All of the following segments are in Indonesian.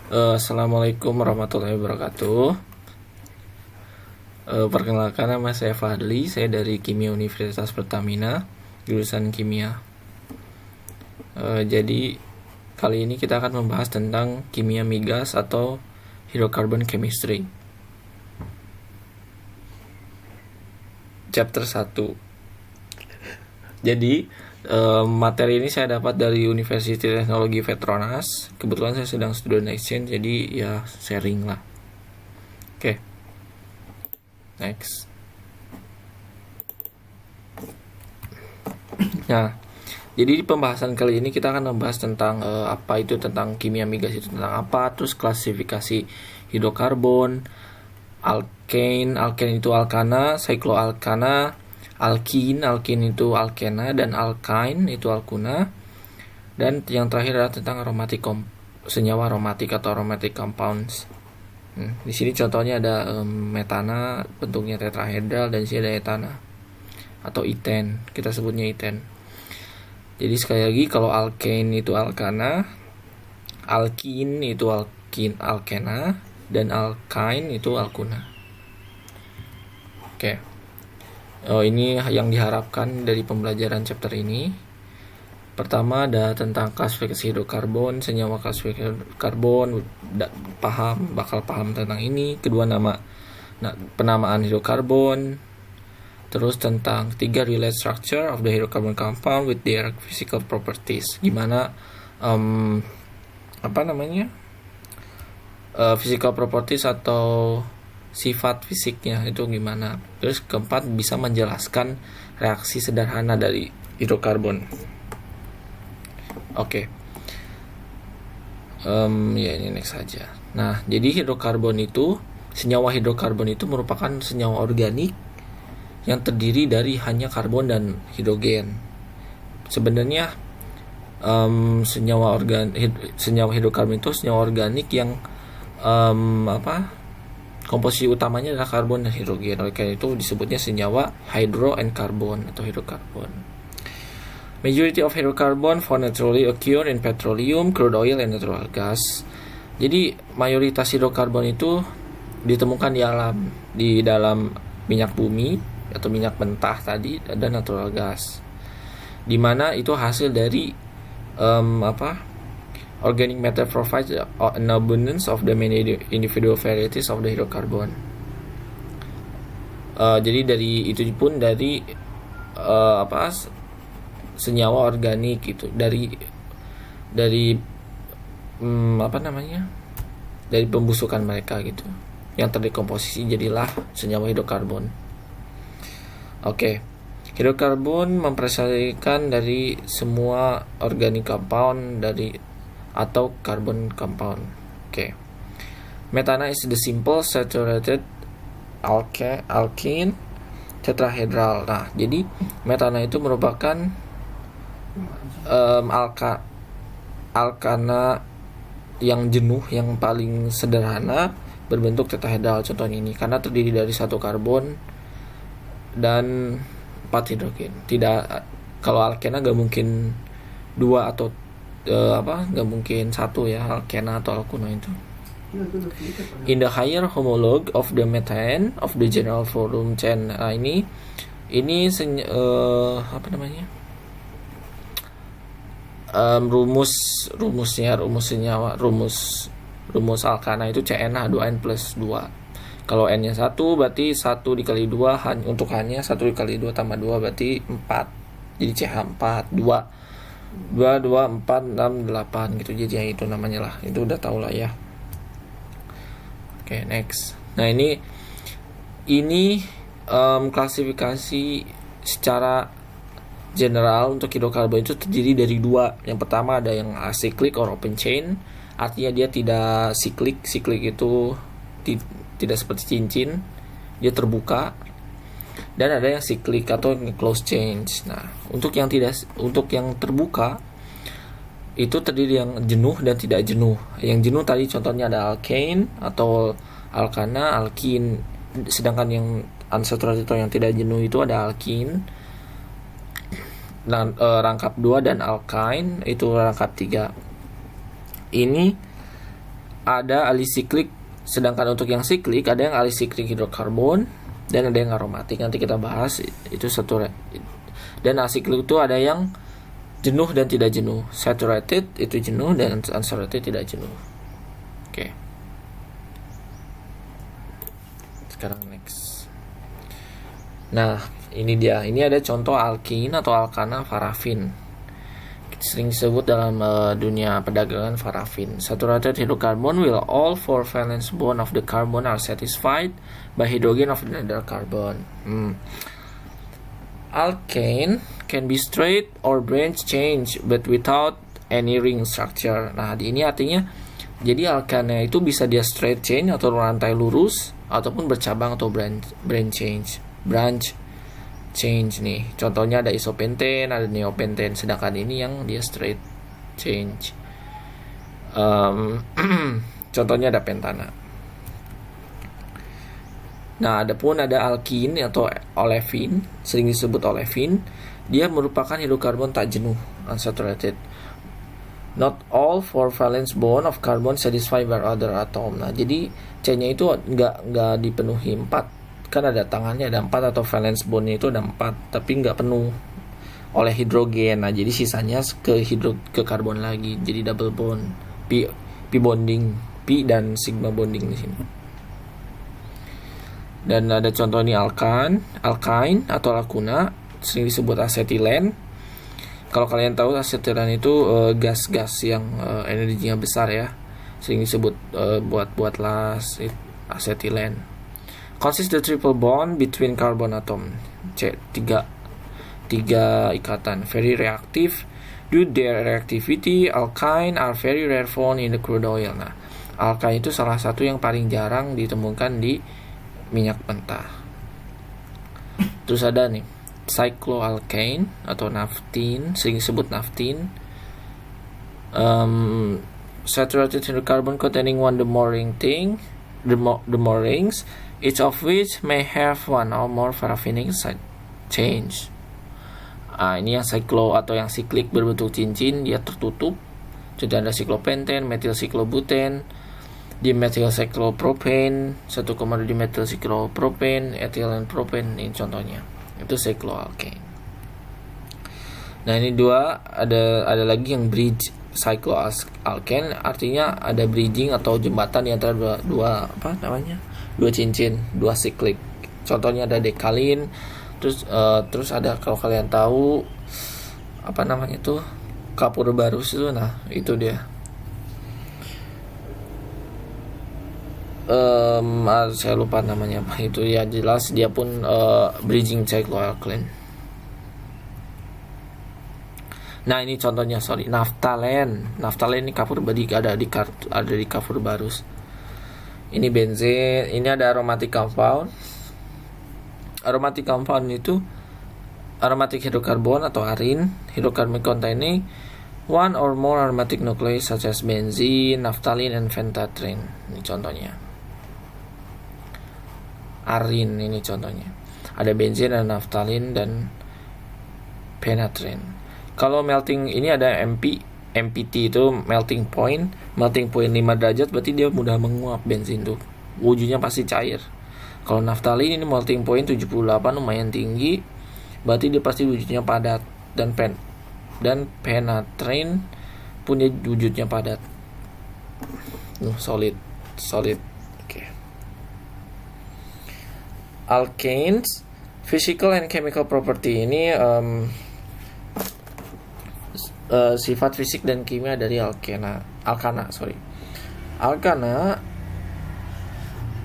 Assalamualaikum warahmatullahi wabarakatuh. Perkenalkan, nama saya Fadli. Saya dari Kimia Universitas Pertamina, jurusan Kimia. Jadi kali ini kita akan membahas tentang kimia migas atau hydrocarbon chemistry. Chapter 1. Jadi materi ini saya dapat dari Universitas Teknologi Petronas. Kebetulan saya sedang student exchange, jadi ya sharing lah. Oke. Next. Nah, jadi di pembahasan kali ini kita akan membahas tentang apa itu, tentang kimia migas itu tentang apa, terus klasifikasi hidrokarbon, alkane itu alkana, cycloalkana, alkin itu alkena, dan alkyne itu alkuna. Dan yang terakhir adalah tentang senyawa aromatik atau aromatic compounds. Di sini contohnya ada metana, bentuknya tetrahedral, dan di sini ada etana atau eten, kita sebutnya eten. Jadi sekali lagi, kalau alkane itu alkana, alkin itu alkena, dan alkyne itu alkuna. Oke. Ini yang diharapkan dari pembelajaran chapter ini. Pertama ada tentang klasifikasi hidrokarbon, senyawa klasifikasi karbon, bakal paham tentang ini. Kedua, penamaan hidrokarbon. Terus tentang ketiga, relate structure of the hydrocarbon compound with their physical properties. Gimana physical properties atau sifat fisiknya itu gimana. Terus keempat, bisa menjelaskan reaksi sederhana dari hidrokarbon. Oke. Ya ini next saja. Nah, jadi senyawa hidrokarbon itu merupakan senyawa organik yang terdiri dari hanya karbon dan hidrogen. Sebenarnya senyawa hidrokarbon itu senyawa organik yang komposisi utamanya adalah karbon dan hidrogen. Oleh karena itu disebutnya senyawa hydro and carbon atau hidrokarbon. Majority of hydrocarbon found naturally occur in petroleum, crude oil, and natural gas. Jadi mayoritas hidrokarbon itu ditemukan di dalam minyak bumi atau minyak mentah tadi, dan natural gas. Di mana itu hasil dari organic matter provides an abundance of the many individual varieties of the hydrocarbon. Jadi dari itu pun dari senyawa organik gitu, dari dari pembusukan mereka gitu, yang terdekomposisi jadilah senyawa hidrokarbon. Oke. Hidrokarbon mempresentasikan dari semua organic compound atau carbon compound. Oke. Metana is the simple saturated alkene tetrahedral. Nah, jadi metana itu merupakan alkana yang jenuh, yang paling sederhana, berbentuk tetrahedral contohnya ini, karena terdiri dari satu karbon dan 4 hidrogen. Kalau alkena gak mungkin 2 atau gak mungkin 1 ya, alkena atau alkuna itu. In the higher homologue of the methane of the general volume chain. Nah, rumus alkana itu CnH2n plus 2. Kalau n-nya 1 berarti 1 dikali 2 untuk H-nya 1 dikali 2 tambah 2 berarti 4. Jadi CH4 2 4 6 8 gitu. Jadi ya itu namanya lah. Itu udah tau lah ya. Oke, next. Nah, ini klasifikasi secara general untuk hidrokarbon itu terdiri dari 2. Yang pertama ada yang acyclic or open chain, artinya dia tidak siklik. Siklik itu tidak seperti cincin, dia terbuka. Dan ada yang siklik atau closed chain. Nah, untuk yang terbuka itu terdiri yang jenuh dan tidak jenuh. Yang jenuh tadi contohnya ada alkane atau alkana, alkin. Sedangkan yang unsaturated atau yang tidak jenuh itu ada alkin, dan rangkap 2, dan alkyne itu rangkap 3. Ini ada alisiklik. Sedangkan untuk yang siklik ada yang alisiklik hidrokarbon dan ada yang aromatik. Nanti kita bahas itu satu. Dan asiklik itu ada yang jenuh dan tidak jenuh. Saturated itu jenuh dan unsaturated tidak jenuh. Oke. Sekarang next. Nah, ini dia. Ini ada contoh alkin atau alkana parafin. Sering disebut dalam dunia perdagangan parafin. Saturated hydrocarbon will all four valence bond of the carbon are satisfied by hydrogen of another carbon. Alkane can be straight or branch change but without any ring structure. Nah, ini artinya jadi alkane itu bisa dia straight chain atau rantai lurus ataupun bercabang atau branch change nih. Contohnya ada isopentane, ada neopentane. Sedangkan ini yang dia straight change. Contohnya ada pentana. Nah, adapun ada alkin atau olefin, sering disebut olefin. Dia merupakan hidrokarbon tak jenuh, unsaturated. Not all four valence bond of carbon satisfied by other atom. Nah, jadi C-nya itu nggak dipenuhi 4. Kan ada tangannya ada 4 atau valence bondnya itu ada 4, tapi nggak penuh oleh hidrogen. Nah, jadi sisanya ke karbon lagi, jadi double bond, p bonding, p dan sigma bonding di sini. Dan ada contoh nih alkyne atau lacuna, sering disebut asetilen. Kalau kalian tahu asetilen itu gas-gas yang energinya besar ya, sering disebut buat las asetilen. Consists the triple bond between carbon atom. Tiga ikatan. Very reactive. Due to their reactivity, alkyne are very rare found in the crude oil. Nah, alkyne itu salah satu yang paling jarang ditemukan di minyak mentah. Terus ada nih cycloalkane atau naphtene, sering disebut naphtene. Saturated hydrocarbon containing one or more rings, each of which may have one or more paraffinic change. Ini yang cyclo atau yang siklik berbentuk cincin, dia tertutup. Jadi ada cyclopentane, methylcyclobutane, dimethylcyclopropane, 1,2 dimethylcyclopropane, ethylene propane, ini contohnya. Itu cycloalkane. Nah, ini dua, ada lagi yang bridge cycloalkane, artinya ada bridging atau jembatan di antara dua cincin, dua siklik. Contohnya ada dekalin, terus ada kalau kalian tahu kapur barus itu, nah itu dia. Saya lupa namanya apa itu ya, jelas dia pun bridging cycloalkane. Nah, ini contohnya naftalen ini kapur badi ada di kapur barus. Ini benzin, ini ada aromatic compound. Aromatic compound itu aromatic hydrocarbon atau arin, hydrocarbon containing one or more aromatic nuclei such as benzene, naphthalene, and phenanthrene. Ini contohnya. Arin ini contohnya. Ada benzene, dan naphthalene, dan phenanthrene. Kalau melting ini ada MPT itu melting point 5 derajat, berarti dia mudah menguap benzin tuh. Wujudnya pasti cair. Kalau naphthalene ini melting point 78 lumayan tinggi, berarti dia pasti wujudnya padat. Dan phenanthrene punya wujudnya padat. Solid. Oke. Alkanes, physical and chemical property ini sifat fisik dan kimia dari alkana. Alkana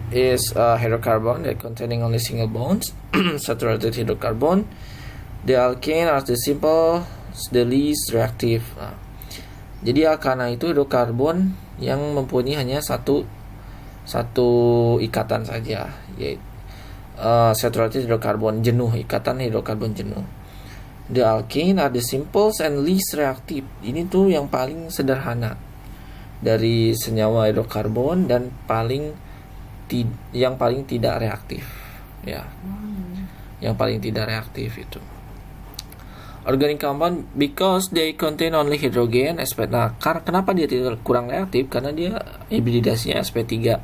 is a hydrocarbon that containing only single bonds, saturated hydrocarbon. The alkane are the least reactive. Jadi alkana itu hidrokarbon yang mempunyai hanya satu ikatan saja, yaitu saturated hydrocarbon jenuh, ikatan hidrokarbon jenuh. The alkane are the simplest and least reactive. Ini tuh yang paling sederhana dari senyawa hidrokarbon dan yang paling tidak reaktif, ya. Yang paling tidak reaktif itu. Organic compound because they contain only hydrogen sp. Nah, kenapa dia tidak kurang reaktif? Karena dia hibridasinya sp3,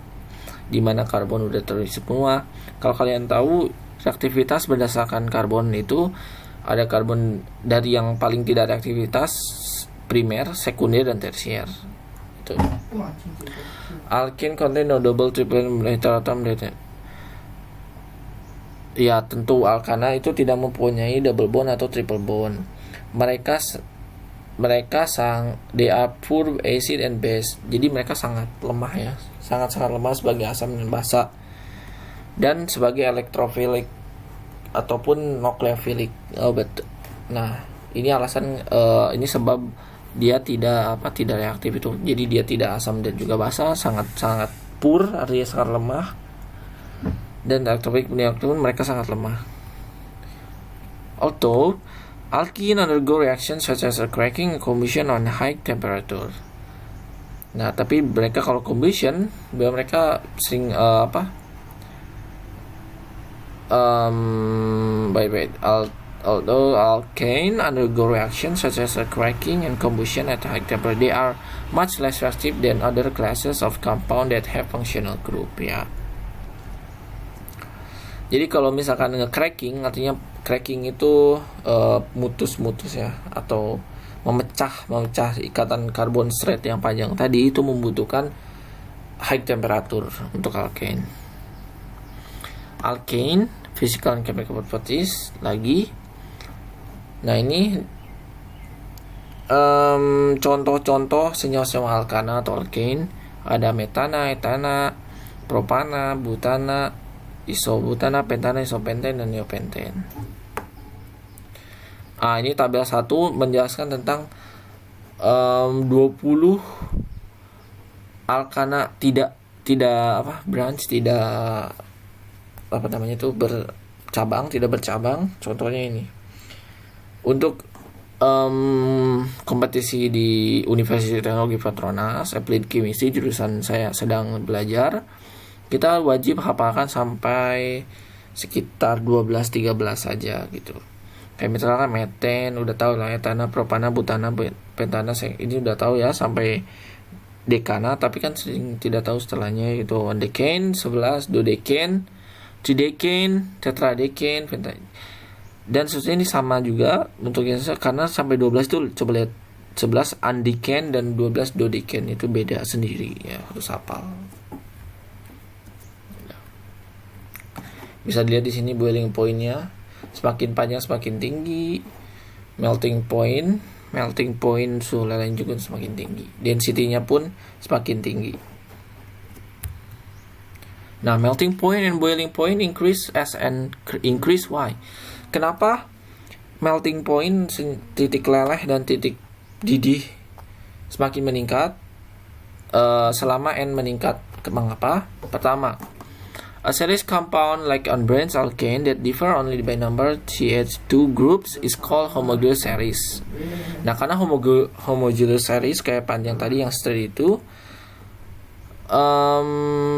di mana karbon udah terisi semua. Kalau kalian tahu, reaktivitas berdasarkan karbon itu ada karbon dari yang paling tidak reaktivitas, primer, sekunder, dan tersier. Itu. Alkene contain no double, triple, tetratom. Ya, tentu alkana itu tidak mempunyai double bond atau triple bond. Mereka they are poor acid and base. Jadi mereka sangat lemah ya, sangat lemah sebagai asam dan basa, dan sebagai elektrofilik ataupun nukleofilik. Nah, ini alasan ini sebab dia tidak reaktif itu. Jadi dia tidak asam dan juga basa, sangat poor, artinya sangat lemah. Dan elektrofilik pun mereka sangat lemah. Although alkene undergo reactions such as cracking and combustion on high temperature. Nah, tapi mereka kalau combustion, mereka sering although alkane undergo reactions such as cracking and combustion at high temperature, they are much less reactive than other classes of compound that have functional group. Ya. Jadi kalau misalkan nge-cracking, artinya cracking itu mutus ya, atau memecah ikatan karbon straight yang panjang tadi, itu membutuhkan high temperature untuk alkane. Alkane, physical and chemical properties lagi. Nah, ini contoh-contoh senyawa-senyawa alkana atau alkane. Ada metana, etana, propana, butana, isobutana, pentana, isopenten, dan neopenten. Ini tabel 1 menjelaskan tentang 20 alkana tidak branch, tidak tidak bercabang. Contohnya ini. Untuk kompetisi di Universitas Teknologi Petronas, Applied Chemistry, jurusan saya sedang belajar, kita wajib hafalkan sampai sekitar 12-13 saja gitu. Kayak misalkan meten udah tahu lah, etana, propana, butana, pentana, ini udah tahu ya sampai dekana, tapi kan sering tidak tahu setelahnya itu. Decane 11, dodecane, tridecane, tetradecane, dan seterusnya. Ini sama juga untuk yang karena sampai 12 itu coba lihat, 11 undecane dan 12 dodecane itu beda sendiri ya, harus hafal. Bisa dilihat di sini boiling point-nya, semakin panjang semakin tinggi. Melting point suhu lelehnya juga semakin tinggi. Density-nya pun semakin tinggi. Nah, melting point and boiling point increase why? Kenapa melting point, titik leleh dan titik didih semakin meningkat selama N meningkat? Mengapa? Pertama, a series compound like unbranched alkane that differ only by number CH2 groups is called homogeneous series. Nah, karena homogeneous series kayak panjang tadi yang straight itu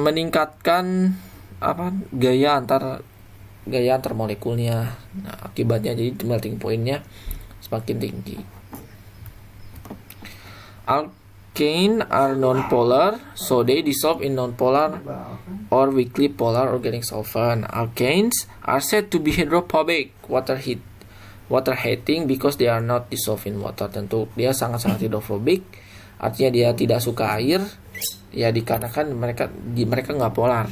meningkatkan gaya antar molekulnya. Nah, akibatnya jadi melting point-nya semakin tinggi. Alkane are non-polar, so they dissolve in non-polar or weakly polar organic solvent. Alkanes are said to be hydrophobic, water hating because they are not dissolved in water. Tentu dia sangat hidrofobik, artinya dia tidak suka air, ya dikarenakan mereka nggak polar.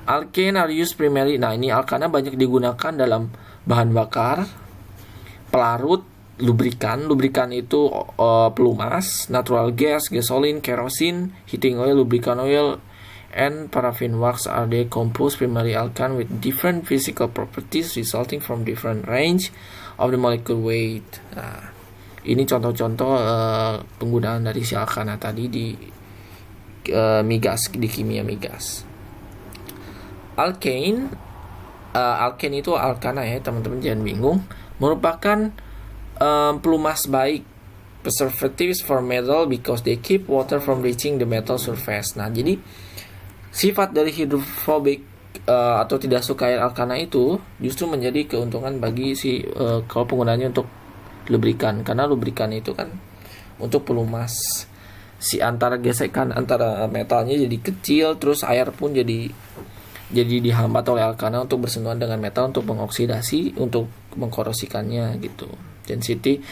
Alkane are used primarily. Nah, ini alkana banyak digunakan dalam bahan bakar, pelarut, lubrikan itu pelumas, natural gas, gasoline, kerosene, heating oil, lubricant oil, and paraffin wax are decomposed primarily alkane with different physical properties resulting from different range of the molecule weight. Nah, ini contoh-contoh penggunaan dari si alkana tadi di migas, di kimia migas. Alkane itu alkana ya teman-teman, jangan bingung, merupakan pelumas baik, preservatives for metal because they keep water from reaching the metal surface. Nah, jadi sifat dari hidrofobik atau tidak suka air alkana itu justru menjadi keuntungan bagi si kalau penggunanya untuk lubrikan, karena lubrikan itu kan untuk pelumas si antara gesekan antara metalnya jadi kecil, terus air pun jadi dihambat oleh alkana untuk bersentuhan dengan metal untuk mengoksidasi, untuk mengkorosikannya gitu. Density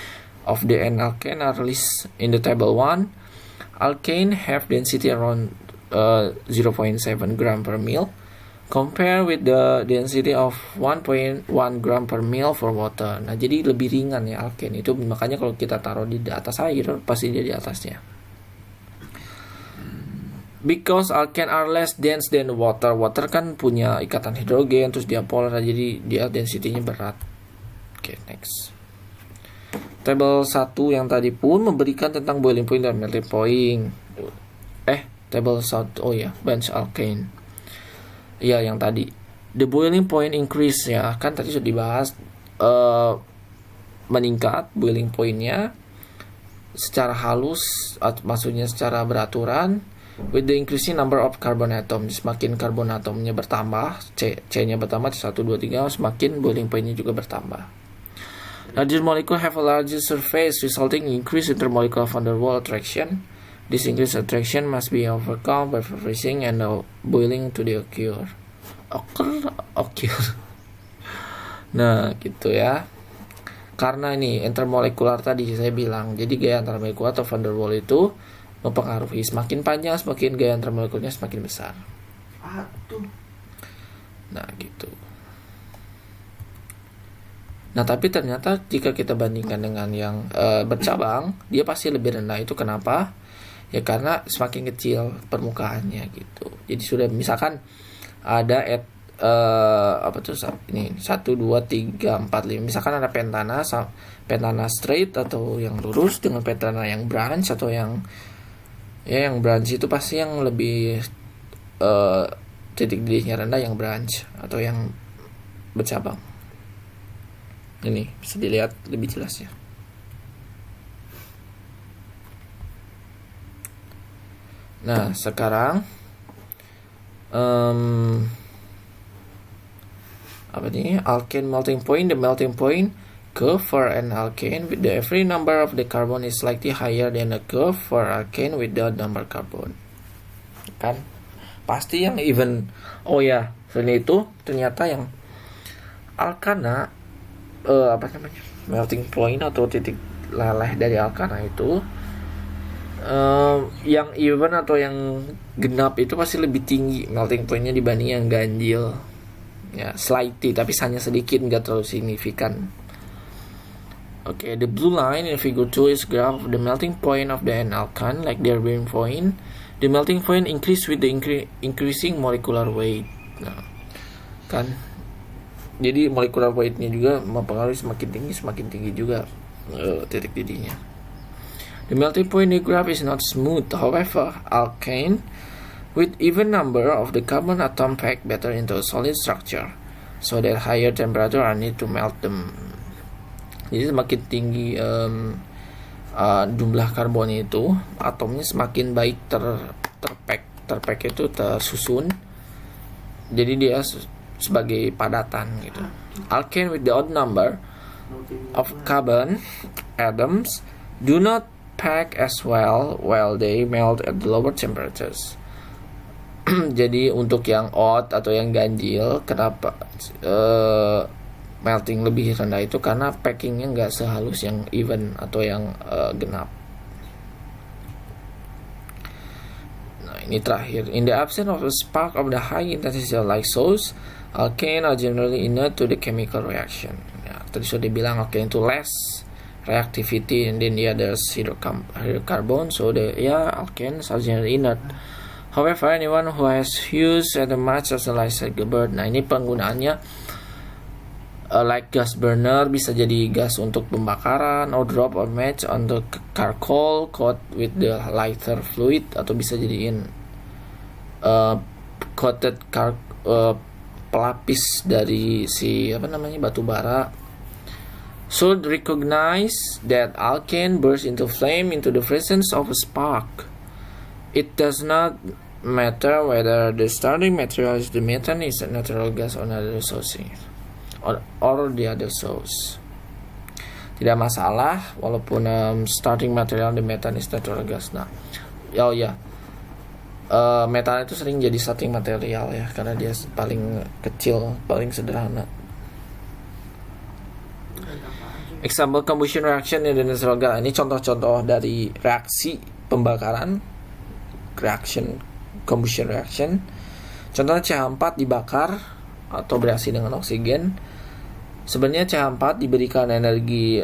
of the N alkane are listed in the table 1. Alkane have density around 0.7 gram per mil. Compare with the density of 1.1 gram per mil for water. Nah, jadi lebih ringan ya alkane itu, makanya kalau kita taruh di atas air pasti dia di atasnya. Because alkane are less dense than water. Water kan punya ikatan hidrogen, terus dia polar, jadi dia density-nya berat. Oke, next. Table 1 yang tadi pun memberikan tentang boiling point dan melting point. Table 1, oh ya, bench alkane. Ya, yang tadi. The boiling point increase ya, kan tadi sudah dibahas, meningkat boiling point-nya secara halus, maksudnya secara beraturan, with the increasing number of carbon atom. Semakin karbon atomnya bertambah, C-nya bertambah, 1, 2, 3, semakin boiling point-nya juga bertambah. Larger molecule have a larger surface, resulting in increased intermolecular van der Waals attraction. This increased attraction must be overcome by freezing and boiling to the occur. Nah, gitu ya. Karena ini intermolekular tadi saya bilang, jadi gaya antar molekul atau van der Waals itu mempengaruhi, semakin panjang semakin gaya antar molekulnya semakin besar. Nah, gitu. Nah, tapi ternyata jika kita bandingkan dengan yang bercabang, dia pasti lebih rendah. Itu kenapa? Ya karena semakin kecil permukaannya gitu. Jadi sudah misalkan ada ini 1, 2, 3, 4, 5. Misalkan ada pentana straight atau yang lurus dengan pentana yang branch atau yang branch itu pasti yang lebih titik didihnya rendah yang branch atau yang bercabang. Ini bisa dilihat lebih jelas ya. Nah, sekarang alkane melting point. The melting point curve for an alkane with the every number of the carbon is slightly higher than the curve for alkane with the number carbon. Kan pasti yang even. Oh ya, selain itu ternyata yang alkana melting point atau titik leleh dari alkana itu yang even atau yang genap itu pasti lebih tinggi melting pointnya dibanding yang ganjil ya, slightly tapi hanya sedikit, nggak terlalu signifikan. The blue line in figure 2 is graph of the melting point of the N alkane like their boiling point. The melting point increase with the increasing molecular weight. Nah, kan jadi molecular weight-nya juga mempengaruhi, semakin tinggi juga titik didihnya. The melting point in the graph is not smooth. However, alkane with even number of the carbon atom pack better into a solid structure, so that higher temperature are need to melt them. Jadi semakin tinggi jumlah karbonnya itu, atomnya semakin baik terpack itu tersusun. Jadi dia sebagai padatan gitu. Alkane with the odd number of carbon atoms do not pack as well while they melt at the lower temperatures. Jadi untuk yang odd atau yang ganjil, kenapa melting lebih rendah itu karena packingnya nggak sehalus yang even atau yang genap. Nah, ini terakhir. In the absence of a spark of the high intensity like source, alkane are generally inert to the chemical reaction. Ya, tadi sudah dibilang alkane itu less reactivity and then the others hydrocarbon, so alkanes are generally inert. However, anyone who has used as much as a light burn, nah ini penggunaannya like gas burner, bisa jadi gas untuk pembakaran, or drop or match on the charcoal coat with the lighter fluid, atau bisa jadiin coated pelapis dari si batu bara. Should recognize that alkane bursts into flame into the presence of a spark. It does not matter whether the starting material is the methane, is a natural gas, or another source, or the other source. Tidak masalah walaupun starting material the methane is natural gas. Nah, metana itu sering jadi starting material ya, karena dia paling kecil, paling sederhana. Example combustion reaction in the natural gas. Ini contoh-contoh dari reaksi pembakaran, combustion reaction. Contohnya CH4 dibakar atau bereaksi dengan oksigen. Sebenarnya CH4 diberikan energi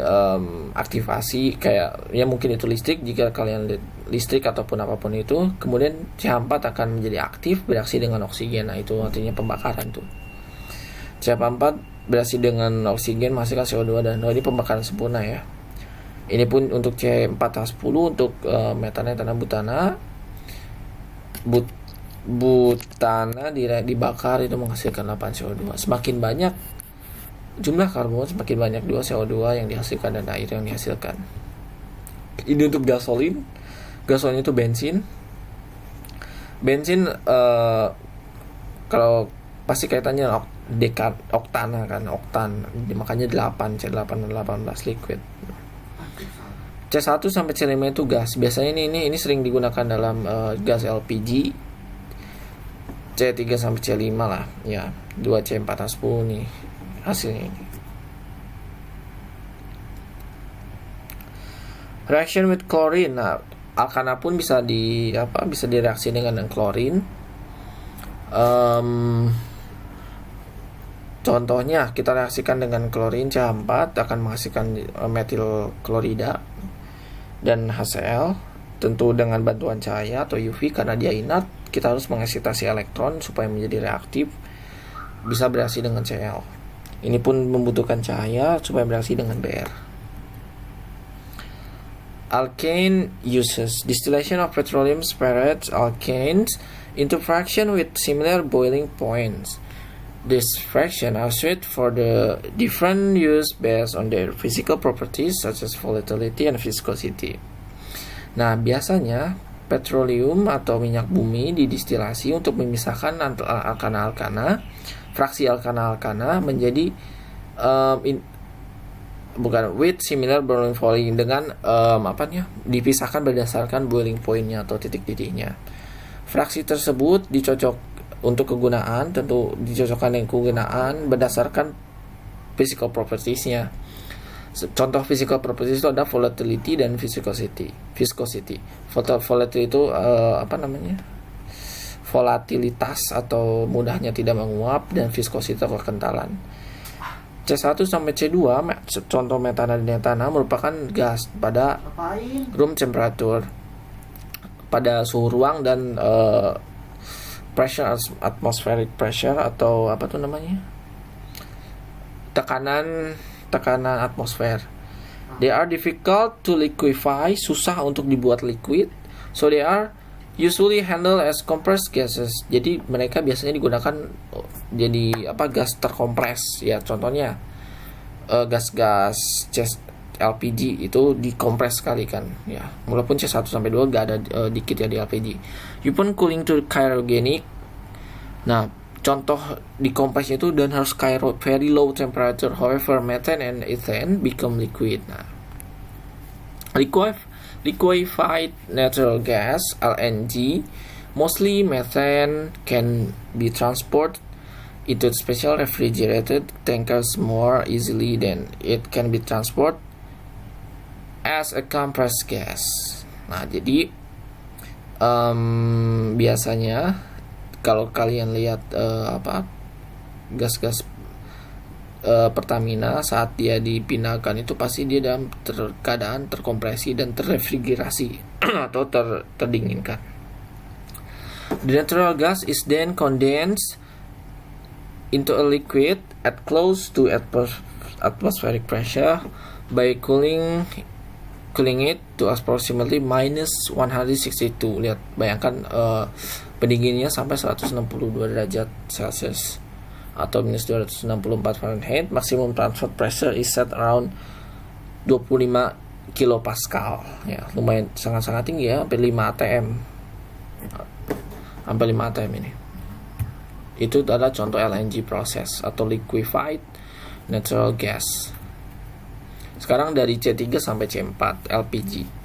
aktivasi, kayak ya mungkin itu listrik jika kalian listrik ataupun apapun itu. Kemudian CH4 akan menjadi aktif bereaksi dengan oksigen. Nah, itu artinya pembakaran tuh. CH4 bereaksi dengan oksigen menghasilkan CO2 dan ini pembakaran sempurna ya. Ini pun untuk C4H10 untuk metana, etana, butana. Butana dibakar itu menghasilkan 8 CO2. Semakin banyak jumlah karbon, semakin banyak CO2 yang dihasilkan dan air yang dihasilkan. Ini untuk gasolin. Gasolin itu bensin. Bensin kalau pasti kaitannya oktana kan, oktan. Makanya 8, C8 dan 18 liquid. C1 sampai C5 itu gas. Biasanya ini sering digunakan dalam gas LPG. C3 sampai C5 lah ya. 2C4H10 nih hasilnya ini. Reaction with chlorine. Nah, alkana pun bisa direaksi dengan klorin. Contohnya kita reaksikan dengan klorin, CH4 akan menghasilkan metil klorida dan HCl. Tentu dengan bantuan cahaya atau UV, karena dia inert, kita harus mengeksitasi elektron supaya menjadi reaktif, bisa bereaksi dengan Cl. Ini pun membutuhkan cahaya supaya bereaksi dengan Br. Alkane uses distillation of petroleum spirits alkanes into fraction with similar boiling points. This fraction are suited for the different use based on their physical properties such as volatility and viscosity. Nah, biasanya petroleum atau minyak bumi didistilasi untuk memisahkan alkana-alkana, fraksi alkana-alkana menjadi with similar boiling point, dengan dipisahkan berdasarkan boiling point-nya atau titik-titiknya. Fraksi tersebut dicocok untuk kegunaan, tentu dicocokkan dengan kegunaan berdasarkan physical properties-nya. Contoh physical properties itu ada volatility dan viscosity. Volatility itu volatilitas atau mudahnya tidak menguap, dan viscosity atau kekentalan. C1 sampai C2 contoh metana dan etana merupakan gas pada room temperature, pada suhu ruang dan pressure, atmospheric pressure atau tekanan atmosfer. They are difficult to liquefy, susah untuk dibuat liquid, so they are usually handled as compressed gases. Jadi mereka biasanya digunakan jadi gas terkompres ya. Contohnya gas-gas LPG itu dikompres sekali kan ya. Walaupun C1 sampai 2 enggak ada dikit ya di LPG. You pun cooling to cryogenic. Nah, contoh dikompres itu dan harus very low temperature. However, methane and ethane become liquid. Nah, liquefied natural gas (LNG), mostly methane, can be transported into special refrigerated tankers more easily than it can be transported as a compressed gas. Nah, jadi biasanya kalau kalian lihat gas-gas Pertamina saat dia dipindahkan itu pasti dia dalam keadaan terkompresi dan terrefrigerasi atau terdinginkan. The natural gas is then condensed into a liquid at close to atmospheric pressure by cooling it to approximately minus 162. Lihat, bayangkan pendinginnya sampai 162 derajat Celcius atau minus 264 Fahrenheit. Maximum transfer pressure is set around 25 kilopascal ya, lumayan sangat-sangat tinggi ya, hampir 5 atm. sampai 5 atm ini. Itu adalah contoh LNG proses atau liquefied natural gas. Sekarang dari C3 sampai C4 LPG.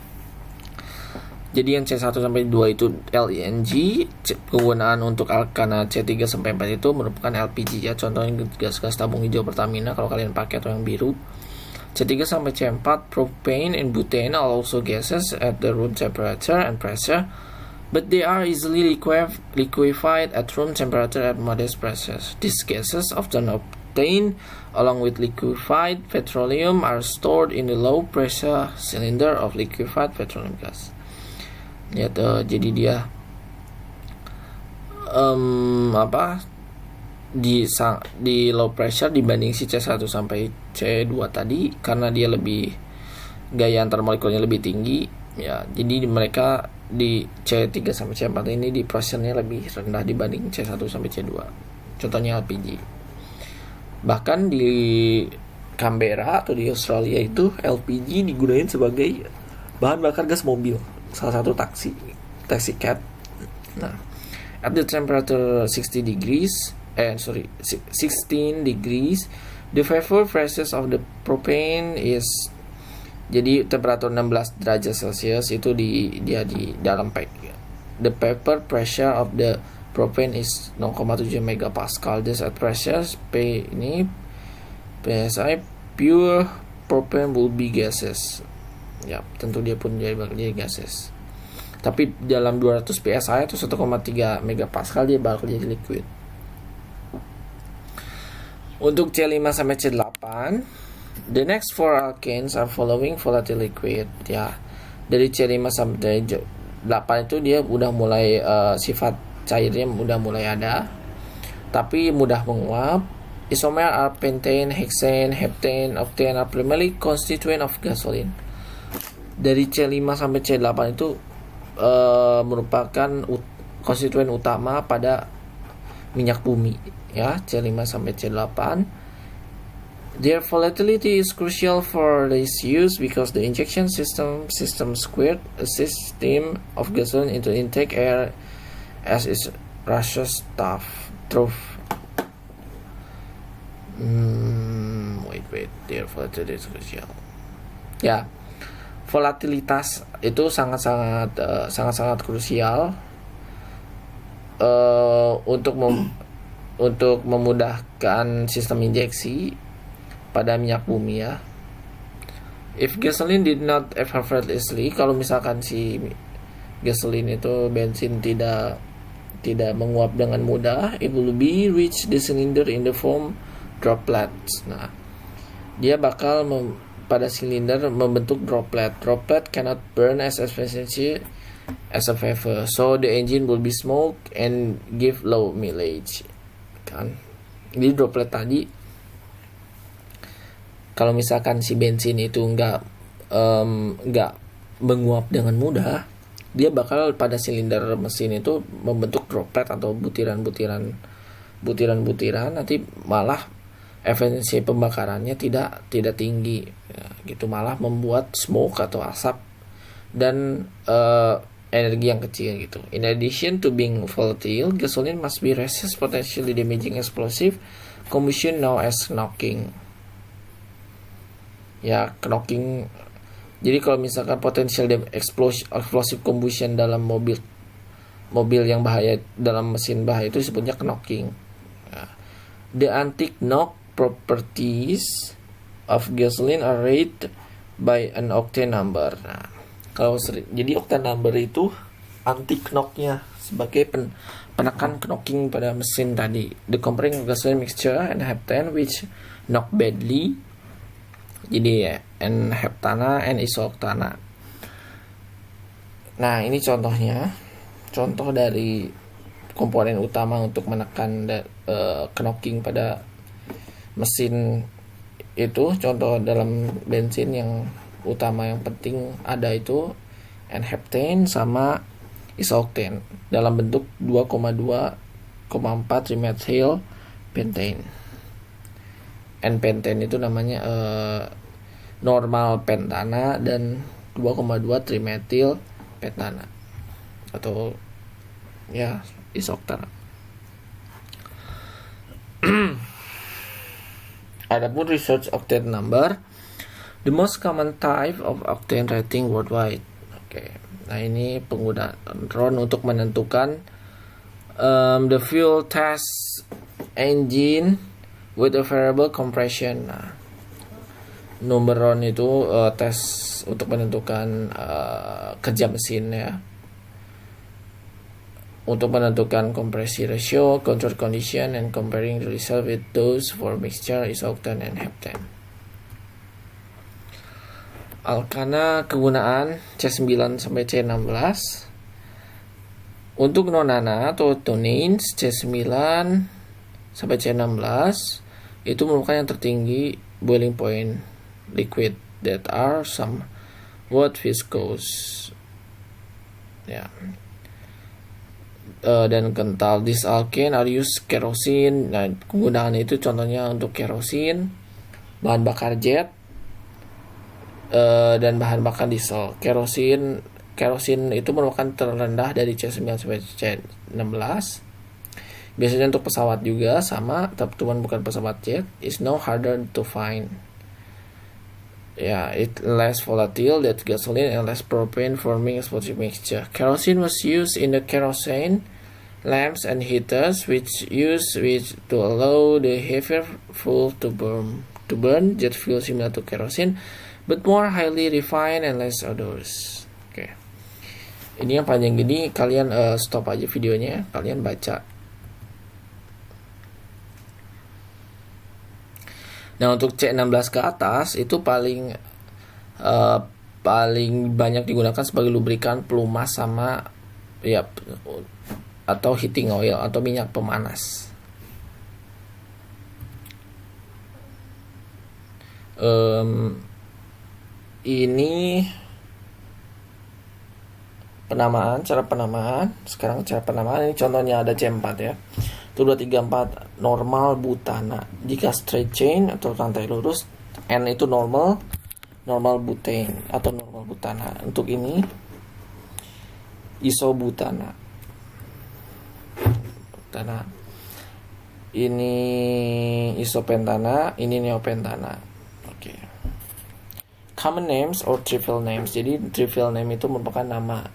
Jadi yang C1 sampai 2 itu LNG, penggunaan untuk karena C3 sampai 4 itu merupakan LPG ya. Contohnya gas-gas tabung hijau Pertamina kalau kalian pakai, atau yang biru. C3 sampai C4, propane and butane are also gases at the room temperature and pressure, but they are easily liquefied at room temperature at modest pressures. These gases, often obtained along with liquefied petroleum, are stored in the low pressure cylinder of liquefied petroleum gas. Ya, jadi dia di low pressure dibanding si C1 sampai C2 tadi, karena dia lebih gaya antar molekulnya lebih tinggi ya. Jadi mereka di C3 sampai C4 ini di pressure-nya lebih rendah dibanding C1 sampai C2. Contohnya LPG. Bahkan di Canberra atau di Australia itu LPG digunakan sebagai bahan bakar gas mobil, salah satu taxi cab. Nah, at the temperature 16 degrees, the vapor phase of the propane is, jadi temperatur 16 derajat Celcius itu dia di dalam pack. The vapor pressure of the propane is 0,7 megapascal. This at pressure P ini PSI, pure propane will be gases. Ya, tentu dia pun jadi gases. Tapi dalam 200 PSI atau 1,3 megapascal dia bakal jadi liquid. Untuk C5 sampai C8, the next four alkanes are following volatile liquid. Ya, dari C5 sampai C8 itu dia udah mulai sifat cairnya udah mulai ada, tapi mudah menguap. Isomer are pentane, hexane, heptane, octane are primarily constituent of gasoline. Dari C5 sampai C8 itu merupakan konstituen utama pada minyak bumi ya. C5 sampai C8, their volatility is crucial for this use because the injection system squirt a system of gasoline into intake air as is rushes through their volatility is crucial ya. Volatilitas itu sangat-sangat krusial untuk memudahkan sistem injeksi pada minyak bumi ya. If gasoline did not evaporate easily, kalau misalkan si gasoline itu bensin tidak menguap dengan mudah, it will be reach the cylinder in the form droplets. Nah, dia bakal pada silinder membentuk droplet. Droplet cannot burn as efficiently as a vapor, so the engine will be smoke and give low mileage. Kan? Jadi droplet tadi, kalau misalkan si bensin itu nggak menguap dengan mudah, dia bakal pada silinder mesin itu membentuk droplet atau butiran-butiran, nanti malah efisiensi pembakarannya tidak tinggi ya, gitu, malah membuat smoke atau asap dan energi yang kecil gitu. In addition to being volatile, gasoline must be resist potentially damaging explosive combustion known as knocking. Ya, knocking. Jadi kalau misalkan potential explosive combustion dalam mobil yang bahaya, dalam mesin bahaya itu disebutnya knocking. Ya. The anti-knock properties of gasoline are rated by an octane number. Nah, jadi octane number itu anti-knocknya sebagai penekan knocking pada mesin tadi. The comparing gasoline mixture and heptane which knock badly. Jadi N heptana, N isooctana. Nah, ini contoh dari komponen utama untuk menekan knocking pada mesin itu. Contoh dalam bensin yang utama yang penting ada itu N-heptane sama isooctane dalam bentuk 2,4 trimethyl pentane. N-pentane itu namanya normal pentana dan 2,2 trimethyl pentana atau ya, isoktan. Adapun research octane number, the most common type of octane rating worldwide. Oke, nah ini penggunaan RON untuk menentukan the fuel test engine with a variable compression. Nah, nomor RON itu tes untuk menentukan kerja mesin ya, untuk menentukan kompresi ratio, control condition, and comparing the result with those for mixture isoctane and heptane. Alkana kegunaan C9 sampai C16. Untuk nonana atau tonins C9 sampai C16 itu merupakan yang tertinggi boiling point liquid that are somewhat viscous. Ya. Dan kental. This alkane are used kerosene. Nah, penggunaan itu contohnya untuk kerosin, bahan bakar jet, dan bahan bakar diesel. Kerosin itu merupakan terendah dari C9 sampai C16. Biasanya untuk pesawat juga sama, tapi bukan pesawat jet. Is no harder to find. It less volatile than gasoline and less propane, forming explosive mixture. Kerosene was used in the kerosene lamps and heaters, which to allow the heavier fuel to burn jet fuel similar to kerosene, but more highly refined and less odorous. Oke. Ini yang panjang gini, kalian stop aja videonya, kalian baca. Nah, untuk C16 ke atas itu paling banyak digunakan sebagai lubrikan, pelumas, sama atau heating oil atau minyak pemanas. Ini cara penamaan. Sekarang cara penamaan ini contohnya ada C4 ya. 1, 2, 3, 4 normal butana. Jika straight chain atau rantai lurus, N itu normal butane atau normal butana. Untuk ini isobutana. Ini isopentana, ini neopentana. Oke. Common names or trivial names. Jadi trivial name itu merupakan nama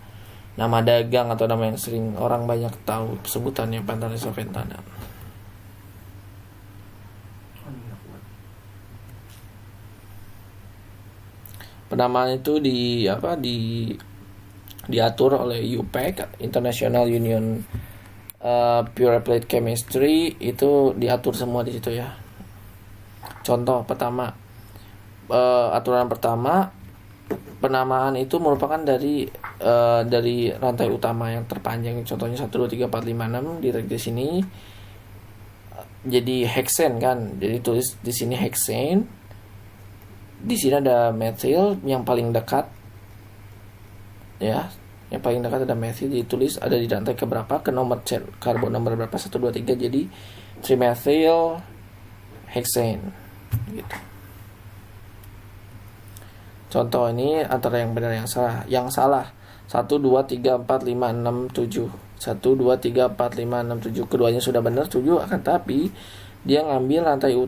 dagang atau nama yang sering orang banyak tahu sebutannya pentana isopentana. Penamaan itu diatur oleh UPEC, International Union Pure Applied Chemistry, itu diatur semua di situ ya. Contoh pertama, aturan pertama, penamaan itu merupakan dari rantai utama yang terpanjang. Contohnya 1, 2, 3, 4, 5, 6 di sini. Jadi hexane kan. Jadi tulis di sini hexane. Di sini ada methyl yang paling dekat. Ya, yang paling dekat ada methyl, ditulis ada di rantai keberapa, ke nomor karbon nomor berapa, 1, 2, 3, jadi trimethyl hexane gitu. Contoh ini antara yang benar yang salah. Yang salah 1, 2, 3, 4, 5, 6, 7. 1, 2, 3, 4, 5, 6, 7. Keduanya sudah benar 7, akan tapi dia ngambil rantai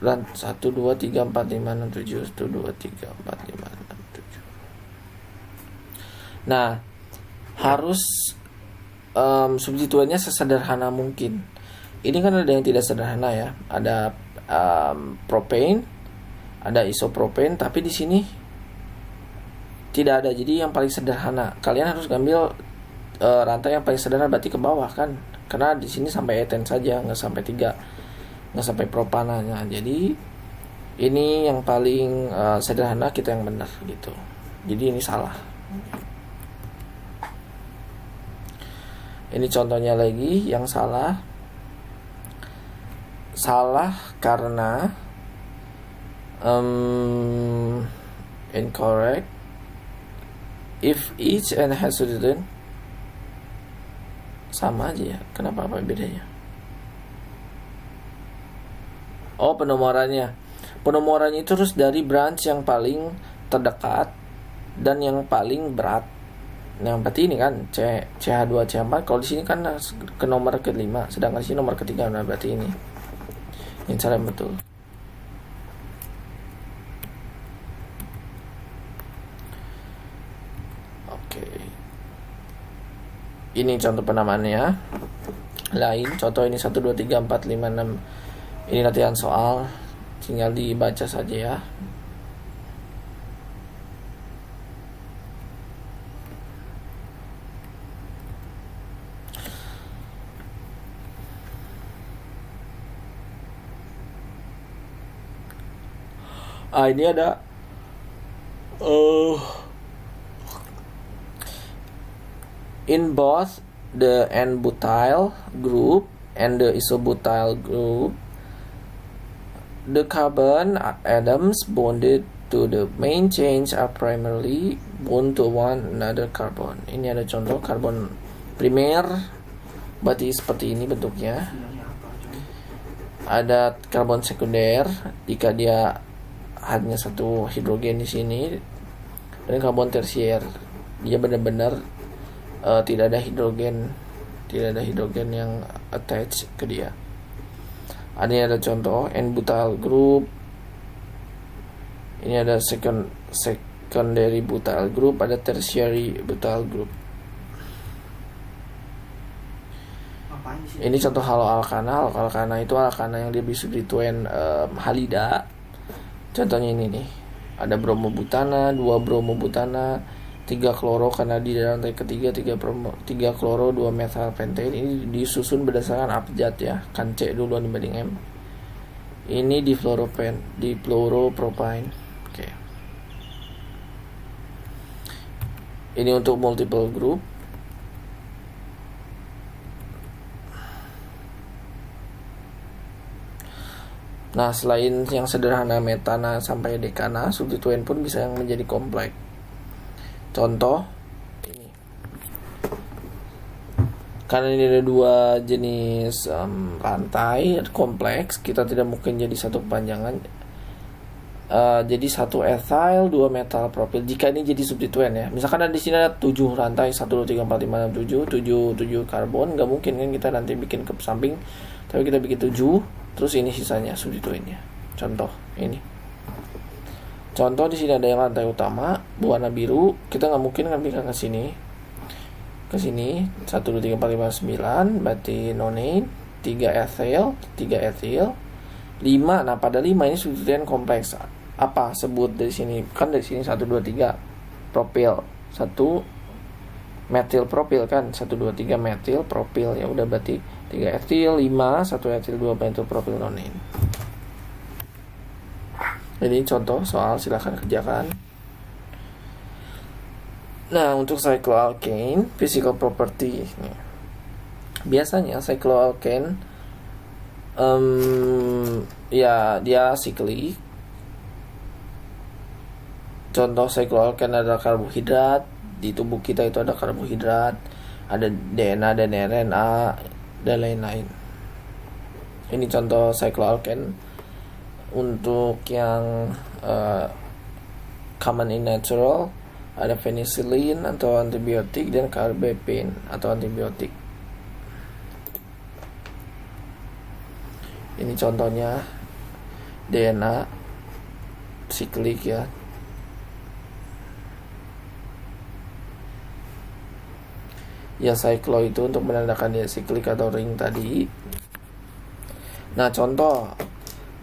1, 2, 3, 4, 5, 6, 7. 1, 2, 3, 4, 5, 6, 7. Nah, harus substituennya sesederhana mungkin. Ini kan ada yang tidak sederhana ya. Ada propane, ada isopropane, tapi di sini tidak ada. Jadi yang paling sederhana, kalian harus ngambil rantai yang paling sederhana, berarti ke bawah kan, karena di sini sampai eten saja, nggak sampai 3, nggak sampai propananya. Jadi ini yang paling sederhana, kita yang benar gitu. Jadi ini salah. Ini contohnya lagi yang salah karena incorrect. If each and has written, sama aja ya. Kenapa, apa bedanya? Oh, penomorannya itu terus dari branch yang paling terdekat dan yang paling berat. Nah, berarti ini kan CH2 CH4. Kalau di sini kan ke nomor ke-5, sedangkan di sini nomor ke-3. Nah, berarti ini cara yang betul. Oke. Ini contoh penamaannya. Lain contoh ini 1 2 3 4 5 6. Ini latihan soal, tinggal dibaca saja ya. Ini ada in both the N-butyl group and the isobutyl group, the carbon atoms bonded to the main chains are primarily bound to one another carbon. Ini ada contoh karbon primer, berarti seperti ini bentuknya. Ada karbon sekunder jika dia hanya satu hidrogen di sini, dan karbon tersier dia benar-benar tidak ada hidrogen yang attach ke dia. Ini ada contoh N-butyl group. Ini ada secondary butyl group, ada tertiary butyl group. Ini contoh haloalkana. Haloalkana itu alkana yang dia substituen halida. Contohnya ini nih, ada bromobutana, 2 bromobutana, 3 kloro karena di lantai ketiga 3 kloro, 2 methyl pentane. Ini disusun berdasarkan abjad ya, kan C duluan dibanding M. Ini di fluoropropane. Oke. Ini untuk multiple group. Nah, selain yang sederhana metana sampai dekana, substituen pun bisa yang menjadi kompleks. Contoh ini. Karena ini ada 2 jenis rantai kompleks, kita tidak mungkin jadi satu kepanjangan. Jadi 1 ethyl, 2 metal propil. Jika ini jadi substituen ya. Misalkan di sini ada 7 rantai, 1 2 3 4 5 6 7 karbon, nggak mungkin kan kita nanti bikin ke samping. Tapi kita bikin 7, terus ini sisanya substituennya. Contoh ini. Contoh di sini ada yang rantai utama berwarna biru, kita nggak mungkin ngambil ke sini. 1 2 3 4 5 9, berarti nonane, 3 ethyl, 5. Nah, pada 5 ini substituen kompleks. Apa sebut dari sini? Kan dari sini 1 2 3 propil, 1 metil propil kan, 1 2 3 metil propil, ya udah berarti 3 etil, 5, 1 etil, 2 metil propil nonane. Ini contoh soal, silahkan kerjakan. Nah, untuk cycloalkane physical property nih. Biasanya cycloalkane ya dia cyclic. Contoh cycloalkane adalah karbohidrat. Di tubuh kita itu ada karbohidrat, ada DNA dan RNA dan lain-lain. Ini contoh cycloalkane untuk yang common in natural, ada penicillin atau antibiotik dan carbapenem atau antibiotik. Ini contohnya DNA siklik ya. Ya, cyclo itu untuk menandakan dia siklik atau ring tadi. Nah, contoh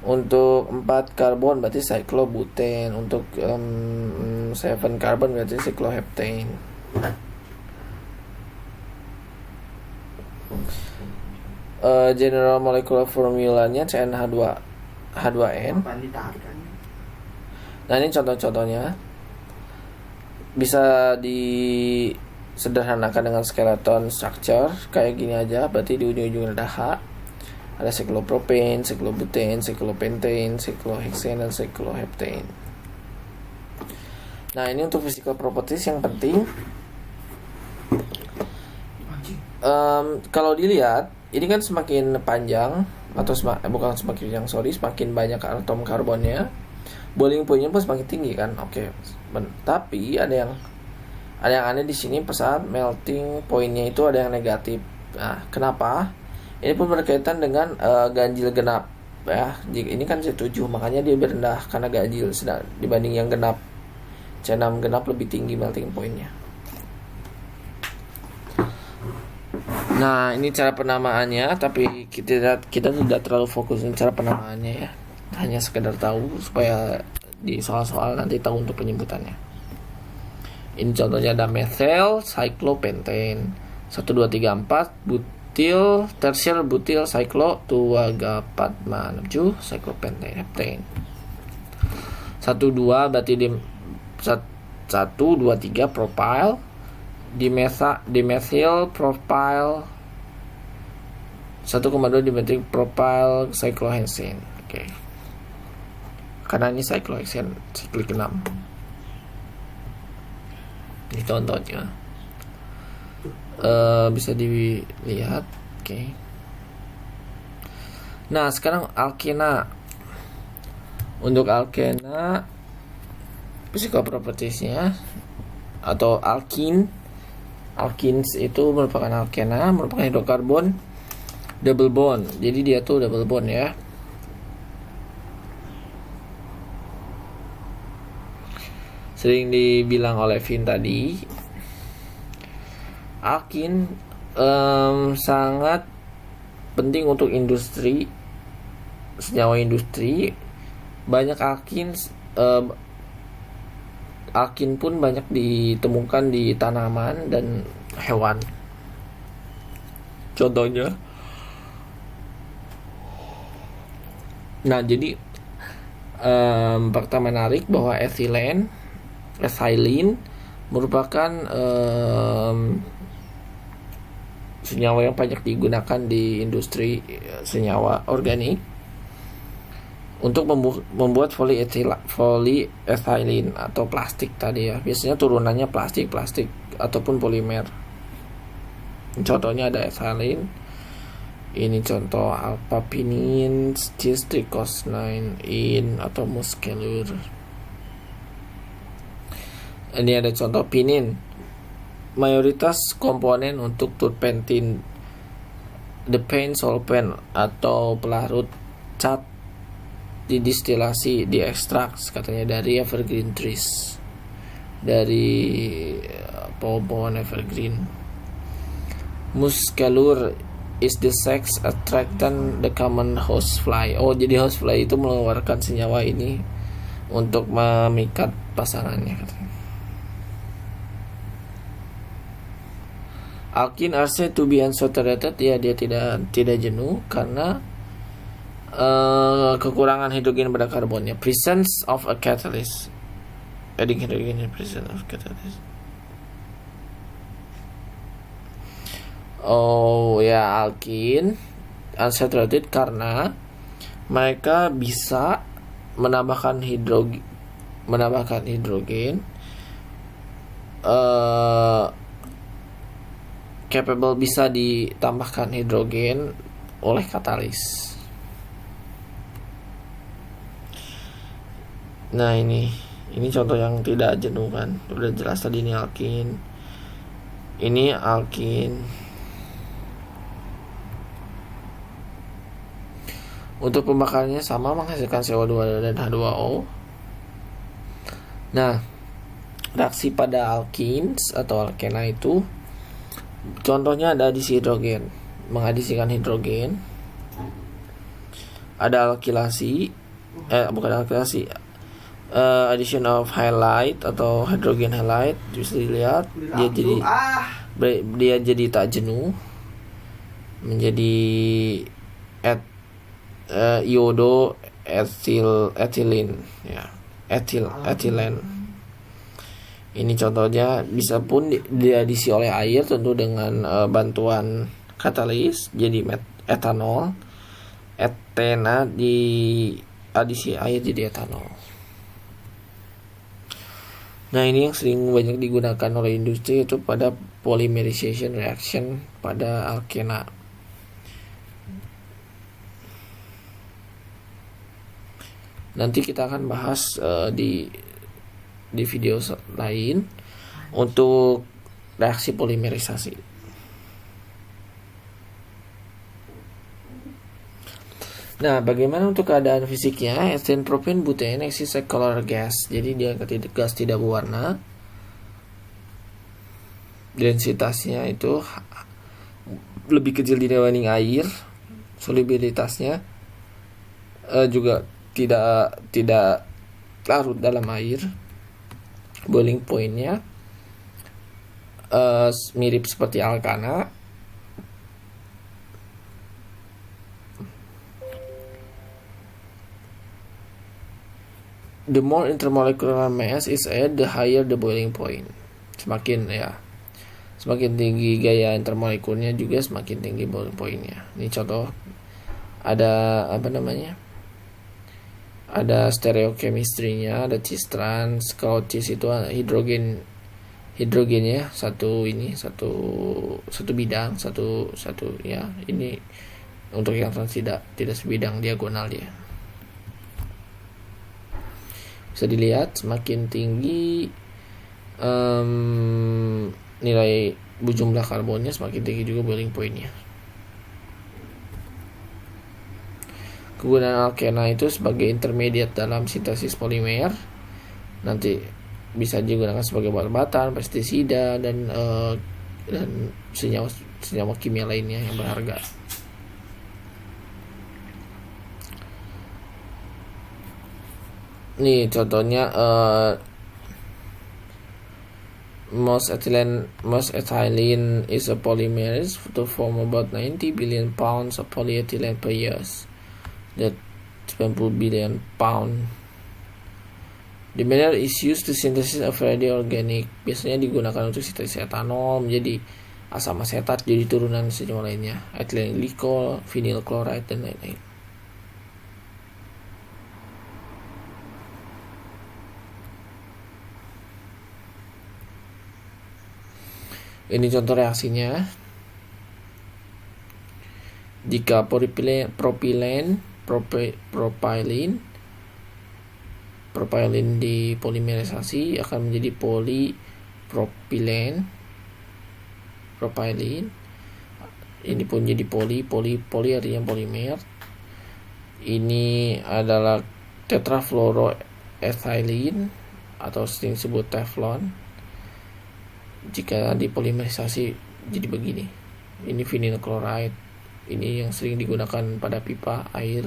untuk 4 karbon berarti cyclobutane, untuk 7 karbon berarti cycloheptane. General molecular formulanya CnH2N. Nah, ini contoh-contohnya. Bisa disederhanakan dengan skeleton structure kayak gini aja. Berarti di ujung-ujungnya ada H, ada cyclopropane, cyclobutane, cyclopentane, cyclohexane, dan cycloheptane. Nah, ini untuk physical properties yang penting. Kalau dilihat, ini kan semakin panjang atau semakin banyak atom karbonnya, boiling pointnya pun semakin tinggi kan. Oke. Tapi ada Ada yang aneh di sini saat melting pointnya itu ada yang negatif. Nah, kenapa? Ini pun berkaitan dengan ganjil genap. Ya, ini kan C7, makanya dia lebih rendah karena ganjil sedang dibanding yang genap. C6 genap lebih tinggi melting pointnya. Nah, ini cara penamaannya, tapi kita tidak terlalu fokusin cara penamaannya ya. Hanya sekedar tahu supaya di soal-soal nanti tahu untuk penyebutannya. Ini contohnya ada methyl cyclopentane 1 2 3 4 butil tertial butil cyclo 2 3 4 5 6 7 cyclopentane heptane 1 2 berarti di 1 2 3 propyl dimethyl propyl 1,2 dimethyl propyl cyclohexane. Oke. Karena ini cyclohexane siklik 6. Ini contohnya bisa dilihat. Oke. Nah, sekarang alkena. Untuk alkena physical properties-nya atau alkenes itu merupakan alkena, merupakan hidrokarbon double bond. Jadi dia tuh double bond ya. Sering dibilang oleh Vin tadi, alkin sangat penting untuk industri, senyawa industri. Banyak alkin pun banyak ditemukan di tanaman dan hewan. Contohnya, nah jadi fakta menarik bahwa ethylene merupakan senyawa yang banyak digunakan di industri senyawa organik untuk membuat polyethylene atau plastik tadi ya. Biasanya turunannya plastik ataupun polimer. Contohnya ada ethylene. Ini contoh alpha-pinin, cis-trichosane atau muskelur. Ini ada contoh pinin. Mayoritas komponen untuk turpentin, depain solvent atau pelarut cat didistilasi, diekstrak katanya dari evergreen trees, dari pohon evergreen. Muskelur is the sex attractant the common housefly. Oh, jadi housefly itu mengeluarkan senyawa ini untuk memikat pasangannya katanya. Alkene are said to be unsaturated. Ya, dia tidak jenuh karena kekurangan hidrogen pada karbonnya. Presence of a catalyst. Adding hydrogen in presence of catalyst. Oh ya, alkene unsaturated karena mereka bisa menambahkan hidrogen capable bisa ditambahkan hidrogen oleh katalis. Nah, ini contoh yang tidak jenuh kan. Udah jelas tadi ini alkene. Ini alkene. Untuk pembakarannya sama, menghasilkan CO2 dan H2O. Nah, reaksi pada alkenes atau alkena itu contohnya ada adisi hidrogen, mengadisikan hidrogen. Ada alkilasi, addition of halide atau hydrogen halide. Bisa dilihat dia jadi tak jenuh, menjadi iodo ethylene ya, ethylene. Ini contohnya bisa pun diadisi oleh air, tentu dengan bantuan katalis, jadi etanol. Etena diadisi air jadi etanol. Nah, ini yang sering banyak digunakan oleh industri itu pada polymerization reaction pada alkena. Nanti kita akan bahas di video lain untuk reaksi polimerisasi. Nah, bagaimana untuk keadaan fisiknya? Ethylene propane butane exists as color gas. Jadi dia gas tidak berwarna. Densitasnya itu lebih kecil dibanding air. Solubilitasnya juga tidak larut dalam air. Boiling point-nya mirip seperti alkana. The more intermolecular mass is added, the higher the boiling point. Semakin tinggi gaya intermolekulnya juga semakin tinggi boiling point-nya. Ini contoh ada ada stereochemistry-nya, ada cis trans. Kalau cis itu hidrogennya satu bidang, satu ya. Ini untuk yang trans tidak sebidang, diagonal dia. Bisa dilihat semakin tinggi nilai jumlah karbonnya, semakin tinggi juga boiling point-nya. Kegunaan alkena itu sebagai intermediate dalam sintesis polimer, nanti bisa digunakan sebagai obat-obatan, pestisida, dan senyawa kimia lainnya yang berharga. Nih contohnya most ethylene is a polymer to form about 90 billion pounds of polyethylene per year. That 90 billion pound. The mineral is used to synthesis of radioorganic. Biasanya digunakan untuk sintesis etanol menjadi asam asetat, jadi turunan senyawa lainnya, ethylene glycol, vinyl chloride, dan lain-lain. Ini contoh reaksinya. Jika propylene dipolimerisasi akan menjadi propylene. Ini pun jadi poli artinya polimer. Ini adalah tetrafluoroethylene atau sering disebut teflon. Jika dipolimerisasi jadi begini. Ini vinyl chloride. Ini yang sering digunakan pada pipa air.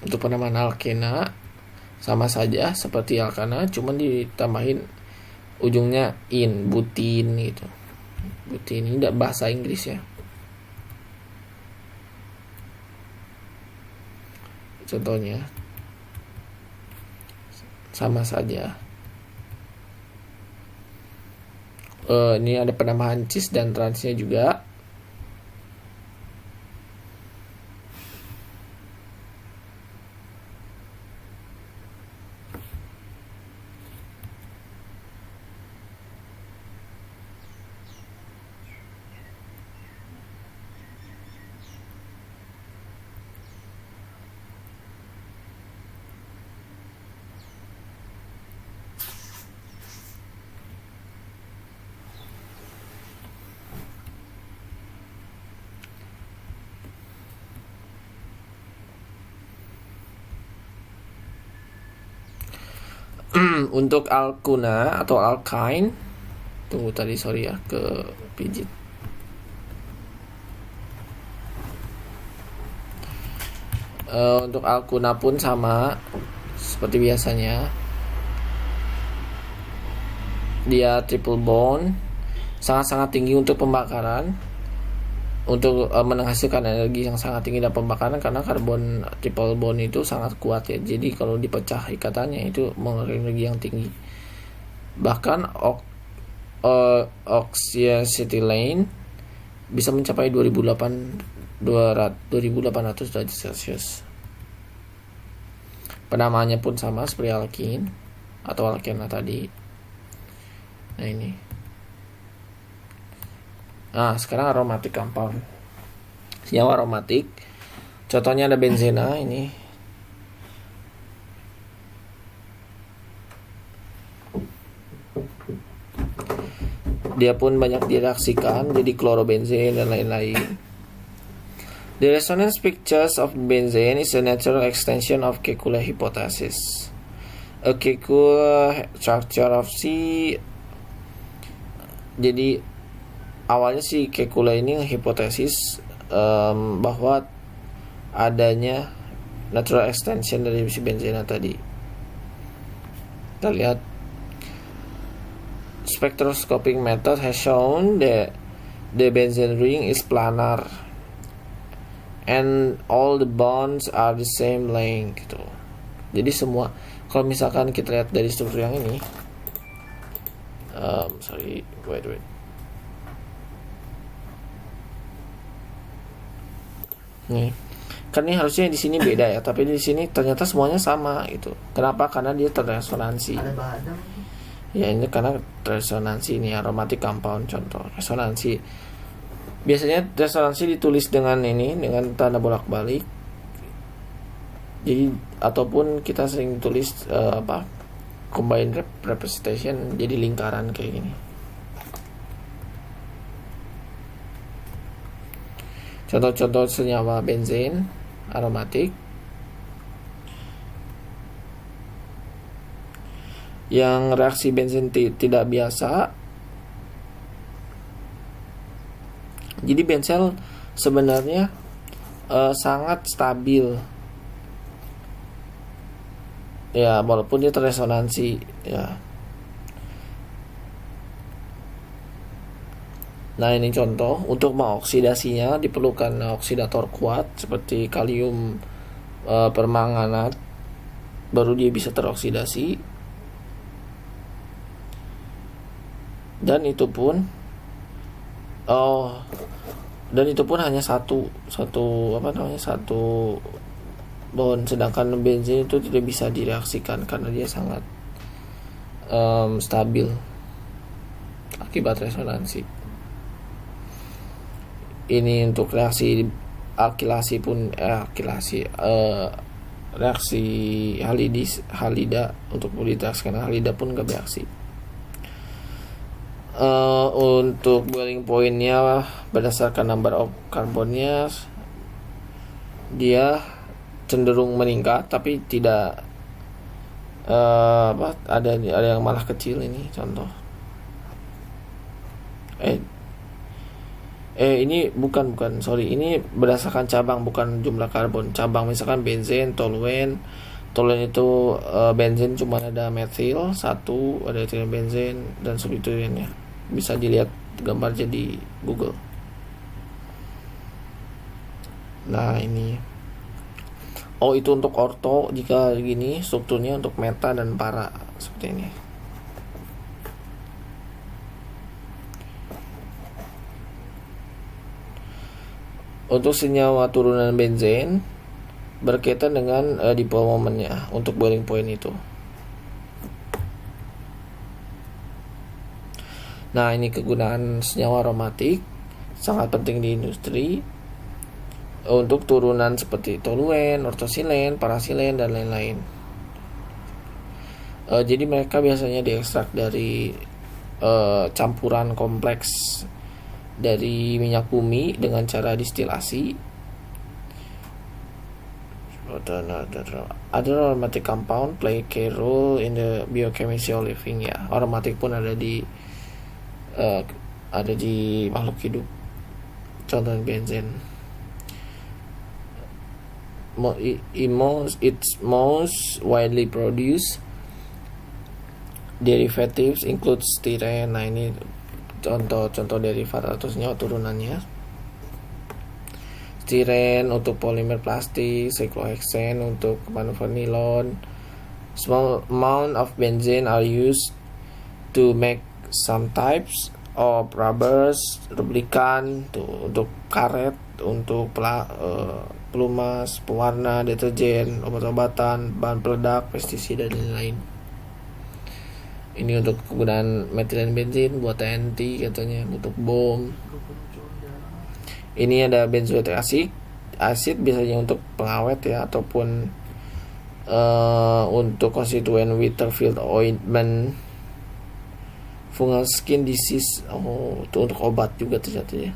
Untuk penamaan alkena sama saja seperti alkana, cuman ditambahin ujungnya in, butin gitu. Butin ini tidak bahasa Inggris ya. Contohnya sama saja. Ini ada penambahan cis dan transnya juga. Untuk alkuna atau alkyne, tunggu tadi sorry ya ke pijit. Untuk alkuna pun sama seperti biasanya. Dia triple bond, sangat-sangat tinggi untuk pembakaran, untuk menghasilkan energi yang sangat tinggi dalam pembakaran, karena karbon triple bond itu sangat kuat ya. Jadi kalau dipecah ikatannya itu mengeluarkan energi yang tinggi. Bahkan oxyacetylene bisa mencapai 2800 derajat Celcius. Penamaannya pun sama seperti alkin atau alkena tadi. Nah ini. Nah sekarang aromatic compound, senyawa aromatik. Contohnya ada benzena ini. dia pun banyak direaksikan jadi klorobenzen dan lain-lain. The resonance pictures of benzene is a natural extension of Kekule hypothesis. A Kekule structure of C. Jadi awalnya si Kekule ini hipotesis bahwa adanya natural extension dari si benzena tadi. Kita lihat, spectroscopic method has shown that the benzene ring is planar and all the bonds are the same length gitu. Jadi semua, kalau misalkan kita lihat dari struktur yang ini, wait. Nih, kan ini harusnya di sini beda ya, tapi di sini ternyata semuanya sama gitu. Kenapa? Karena dia terresonansi. Ada badang. Ya ini karena resonansi ini aromatic compound, contoh resonansi. Biasanya resonansi ditulis dengan ini, dengan tanda bolak-balik. Jadi ataupun kita sering tulis combined representation, jadi lingkaran kayak gini. Contoh-contoh senyawa benzen aromatik yang reaksi benzen tidak biasa. Jadi benzel sebenarnya sangat stabil ya, walaupun dia terresonansi ya. Nah ini contoh, untuk mengoksidasinya diperlukan oksidator kuat seperti kalium permanganat, baru dia bisa teroksidasi. Dan itu pun hanya satu bond, sedangkan benzin itu tidak bisa direaksikan karena dia sangat stabil akibat resonansi. Ini untuk reaksi alkilasi pun reaksi halida untuk ditekskan halida pun gak bereaksi. Untuk boiling pointnya berdasarkan number of karbonnya dia cenderung meningkat, tapi tidak ada yang malah kecil. Ini contoh ini bukan ini berdasarkan cabang, bukan jumlah karbon. Cabang misalkan benzen, toluen itu benzen cuma ada metil 1, ada etilen benzen dan substituennya. Bisa dilihat gambarnya di Google. Nah ini itu untuk orto, jika gini strukturnya untuk meta dan para seperti ini. Untuk senyawa turunan benzen berkaitan dengan dipole momennya untuk boiling point itu. Nah ini kegunaan senyawa aromatik sangat penting di industri untuk turunan seperti toluen, ortosilen, parasilen dan lain-lain. Jadi mereka biasanya diekstrak dari campuran kompleks dari minyak bumi dengan cara distilasi. Other aromatic compound play key role in the biochemistry of living ya. Aromatik pun ada di makhluk hidup. Contohnya benzen. Its most widely produced derivatives include styrene. Nah ini contoh derivat atau senyawa turunannya. Styrene untuk polimer plastik, cyclohexane untuk manuver nilon. Small amount of benzene are used to make some types of rubbers, replikan untuk karet, untuk pelumas, pewarna, deterjen, obat-obatan, bahan peledak, pestisida dan lain-lain. Ini untuk kegunaan metilen benzin buat TNT katanya, untuk bom. Ini ada benzoic acid biasanya untuk pengawet ya, ataupun untuk konstituen Weatherfield ointment. fungal skin disease. Oh, itu untuk obat juga ternyata ya.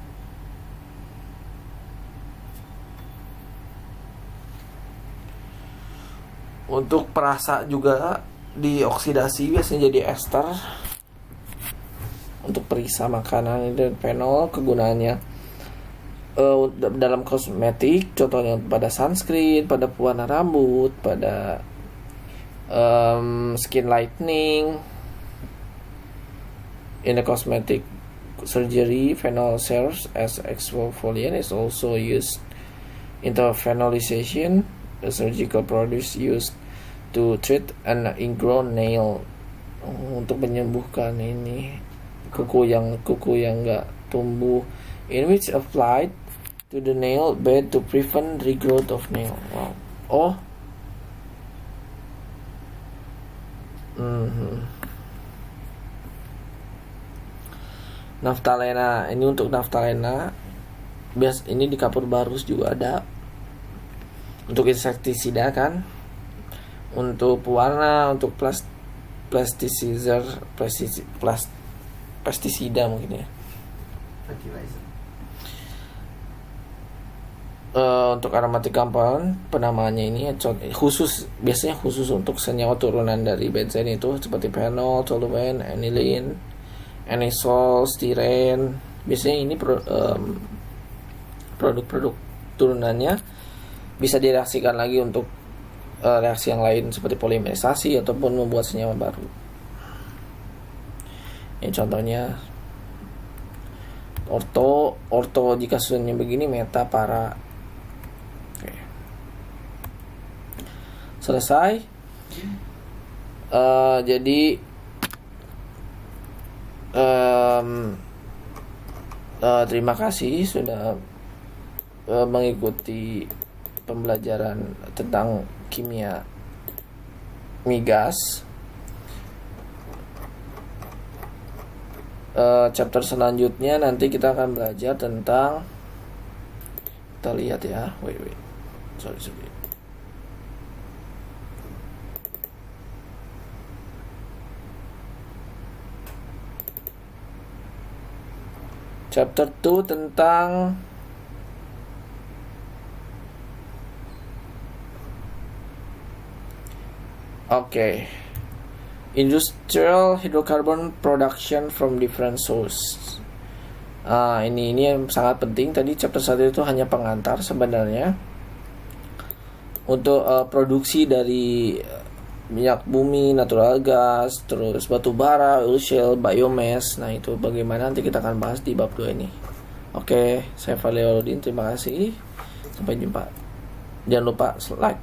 Untuk perasa juga dioksidasi biasanya jadi ester untuk perisa makanan. Dan fenol kegunaannya dalam kosmetik, contohnya pada sunscreen, pada pewarna rambut, pada skin lightening. In the cosmetic surgery, phenol serves as exfoliant. Is also used in the phenolization, the surgical product used to treat an ingrown nail. Untuk menyembuhkan ini kuku yang nggak tumbuh, in which applied to the nail bed to prevent regrowth of nail. Wow. Oh. Naftalena, ini untuk naftalena. Ini di kapur barus juga ada. Untuk insektisida kan. Untuk pewarna, untuk pestisida mungkin ya. Untuk aromatic compound, penamaannya ini biasanya khusus untuk senyawa turunan dari benzen itu seperti phenol, toluene, aniline, anisol, stiren. Biasanya ini produk-produk turunannya bisa direaksikan lagi untuk reaksi yang lain seperti polimerisasi ataupun membuat senyawa baru. Ini contohnya orto jika susunnya begini, meta, para. Oke. Selesai. Jadi terima kasih sudah mengikuti pembelajaran tentang kimia migas. Chapter selanjutnya nanti kita akan belajar tentang, kita lihat ya, sorry. Chapter 2 tentang industrial hydrocarbon production from different sources. Ini yang sangat penting. Tadi chapter 1 itu hanya pengantar sebenarnya untuk produksi dari minyak bumi, natural gas, terus batu bara, oil shale, biomass. Nah, itu bagaimana nanti kita akan bahas di bab 2 ini. Saya Fadli Waluddin, terima kasih. Sampai jumpa. Jangan lupa like.